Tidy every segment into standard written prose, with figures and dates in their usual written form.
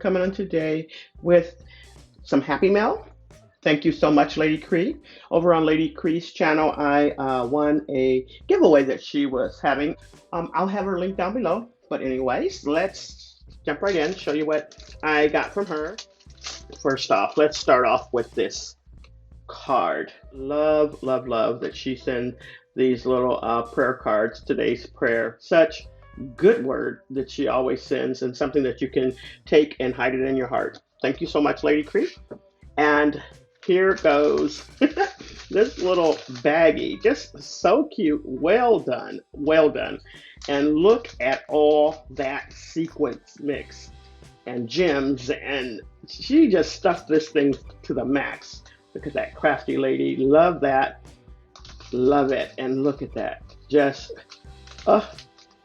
Coming on today with some Happy Mail. Thank you so much, Lady KRE. Over on Lady KRE's channel, I won a giveaway that she was having. I'll have her link down below. But anyways, let's jump right in, show you what I got from her. First off, let's start off with this card. Love, love, love that she sent these little prayer cards, today's prayer. Such good word that she always sends, and something that you can take and hide it in your heart. Thank you so much, Lady KRE. And here goes this little baggie. Just so cute. Well done. Well done. And look at all that sequence mix and gems. And she just stuffed this thing to the max. Look at that crafty lady. Love that. Love it. And look at that. Just, oh,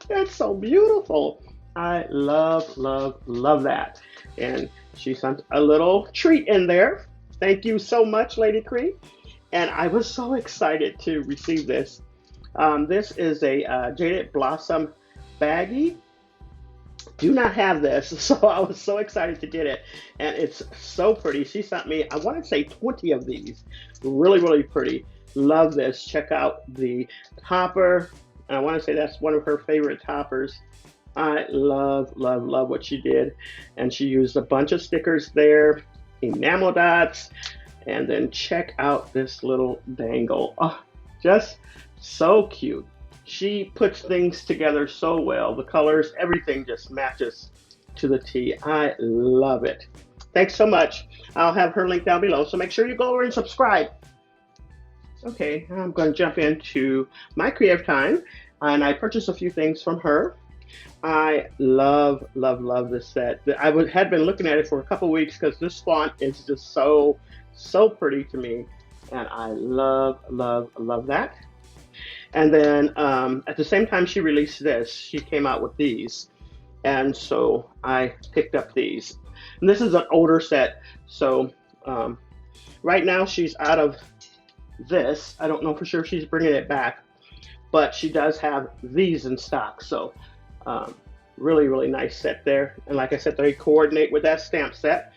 it's so beautiful. I love, love, love that. And she sent a little treat in there. Thank you so much, Lady KRE. And I was so excited to receive this. This is a Jaded Blossom baggie. Do not have this, so I was so excited to get it. And it's so pretty. She sent me, I want to say 20 of these. Really, really pretty. Love this. Check out the topper. And I want to say that's one of her favorite toppers. I love, love, love what she did. And she used a bunch of stickers there, enamel dots, and then check out this little dangle. Oh, just so cute. She puts things together so well. The colors, everything just matches to the T. I love it. Thanks so much. I'll have her link down below, so make sure you go over and subscribe. Okay, I'm going to jump into my creative time, and I purchased a few things from her. I love, love, love this set. Had been looking at it for a couple weeks because this font is just so, so pretty to me. And I love, love, love that. And then at the same time she released this, she came out with these. And so I picked up these. And this is an older set. So right now she's out of this. I don't know for sure if she's bringing it back. But she does have these in stock. So really, really nice set there. And like I said, they coordinate with that stamp set.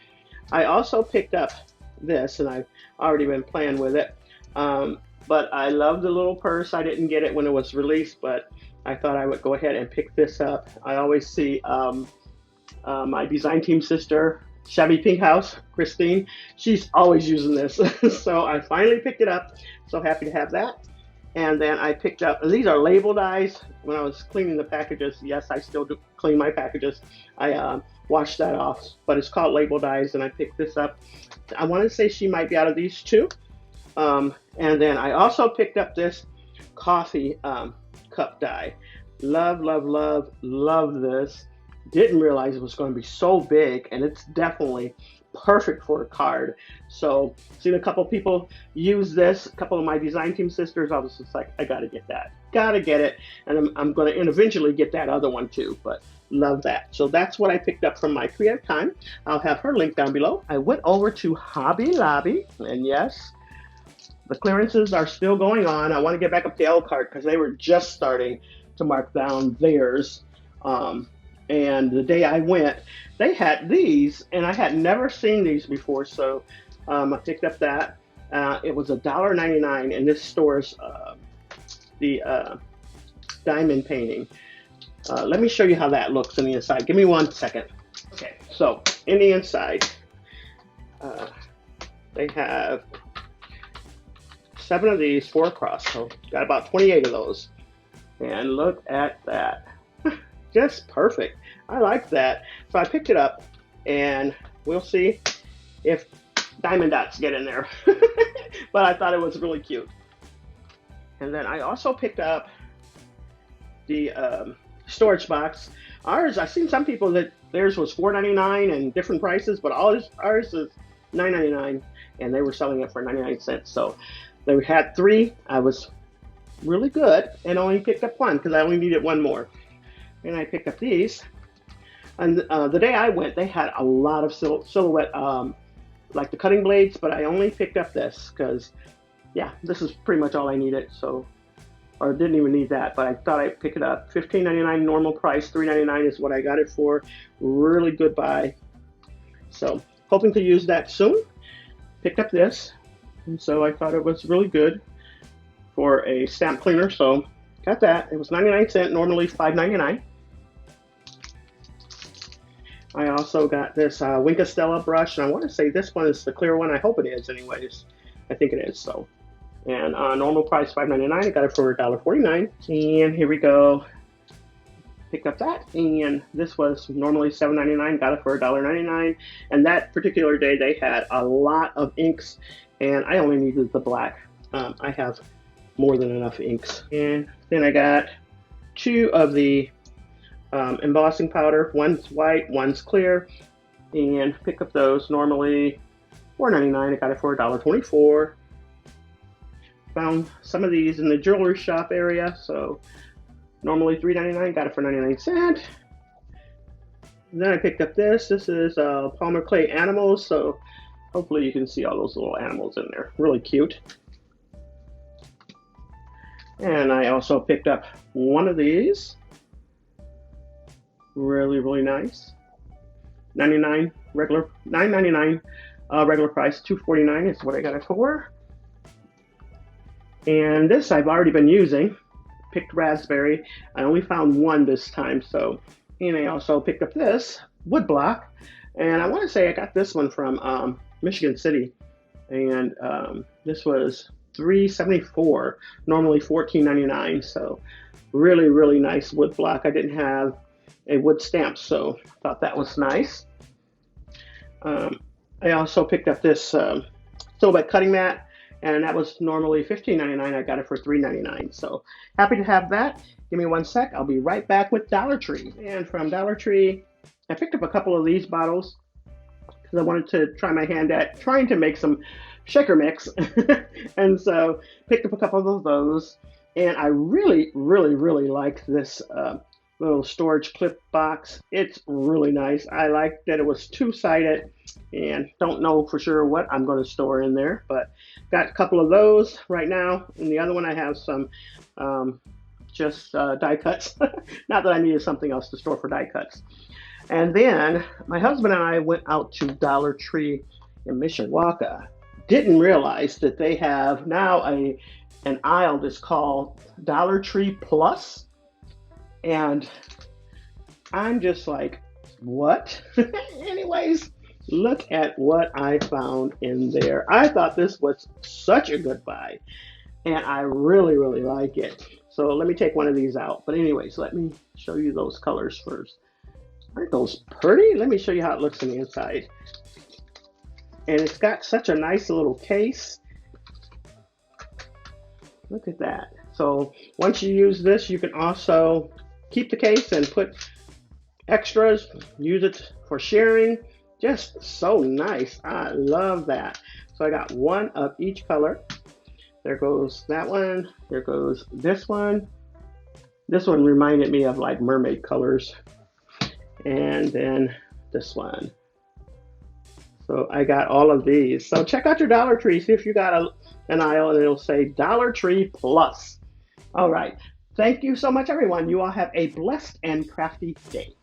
I also picked up this, and I've already been playing with it. But I love the little purse. I didn't get it when it was released, but I thought I would go ahead and pick this up. I always see my design team sister, Shabby Pink House, Christine. She's always using this. So I finally picked it up. So happy to have that. And then I picked up, these are label dies. When I was cleaning the packages, yes, I still do clean my packages. I washed that off, but it's called label dies, and I picked this up. I want to say she might be out of these two. And then I also picked up this coffee cup die. Love, love, love, love this. Didn't realize it was going to be so big, and it's definitely perfect for a card. So seen a couple people use this, a couple of my design team sisters. I was just like, I gotta get that, gotta get it. And I'm gonna eventually get that other one too, but love that. So that's what I picked up from my creative time. I'll have her link down below. I went over to Hobby Lobby, and yes, the clearances are still going on. I want to get back up to L card because they were just starting to mark down theirs. And the day I went, they had these, and I had never seen these before, so I picked up that. It was $1.99, and this stores the diamond painting. Let me show you how that looks on the inside. Give me 1 second. Okay, so in the inside, they have 7 of these, 4 across, so got about 28 of those. And look at that. Just perfect. I like that. So I picked it up, and we'll see if diamond dots get in there. But I thought it was really cute. And then I also picked up the storage box. Ours, I've seen some people that theirs was $4.99 and different prices, but ours is $9.99, and they were selling it for 99 cents. So they had 3. I was really good and only picked up 1 because I only needed 1 more. And I picked up these. And the day I went, they had a lot of silhouette, like the cutting blades, but I only picked up this because, yeah, this is pretty much all I needed. So, or didn't even need that, but I thought I'd pick it up. $15.99 normal price, $3.99 is what I got it for. Really good buy. So hoping to use that soon. Picked up this, and so I thought it was really good for a stamp cleaner. So got that. It was 99¢, normally $5.99. I also got this Wink Stella brush, and I want to say this one is the clear one. I hope it is, anyways. I think it is. So, and normal price $5.99. I got it for $1.49. And here we go. Picked up that, and this was normally $7.99. Got it for $1.99. And that particular day, they had a lot of inks, and I only needed the black. I have more than enough inks. And then I got 2 of the embossing powder. One's white, one's clear, and pick up those. Normally $4.99. I got it for $1.24. Found some of these in the jewelry shop area, so normally $3.99. Got it for 99¢. Then I picked up this. This is Palmer Clay Animals, so hopefully you can see all those little animals in there. Really cute. And I also picked up one of these. Really, really nice. $9.99 regular, $9.99 regular price, $2.49 is what I got it for. And this I've already been using. Picked raspberry. I only found one this time, so. And I also picked up this wood block, and I want to say I got this one from Michigan City, and this was $3.74, normally $14.99. So really, really nice wood block. I didn't have a wood stamp, so thought that was nice. I also picked up this silhouette cutting mat, and that was normally $15.99. I got it for $3.99. So happy to have that. Give me one sec. I'll be right back with Dollar Tree. And from Dollar Tree, I picked up a couple of these bottles because I wanted to try my hand at trying to make some shaker mix. And so picked up a couple of those. And I really, really, really like this little storage clip box. It's really nice. I like that it was two-sided, and don't know for sure what I'm going to store in there, but got a couple of those right now. And the other one I have some just die cuts. Not that I needed something else to store for die cuts. And then my husband and I went out to Dollar Tree in Mishawaka. Didn't realize that they have now an aisle that's called Dollar Tree Plus. And I'm just like, what? Anyways, look at what I found in there. I thought this was such a good buy, and I really, really like it. So let me take one of these out. But anyways, let me show you those colors first. Aren't those pretty? Let me show you how it looks on the inside. And it's got such a nice little case. Look at that. So once you use this, you can also keep the case and put extras, use it for sharing. Just so nice. I love that. So I got one of each color. There goes that one. There goes this one. This one reminded me of like mermaid colors. And then this one. So I got all of these. So check out your Dollar Tree. See if you got an aisle, and it'll say Dollar Tree Plus. All right. Thank you so much, everyone. You all have a blessed and crafty day.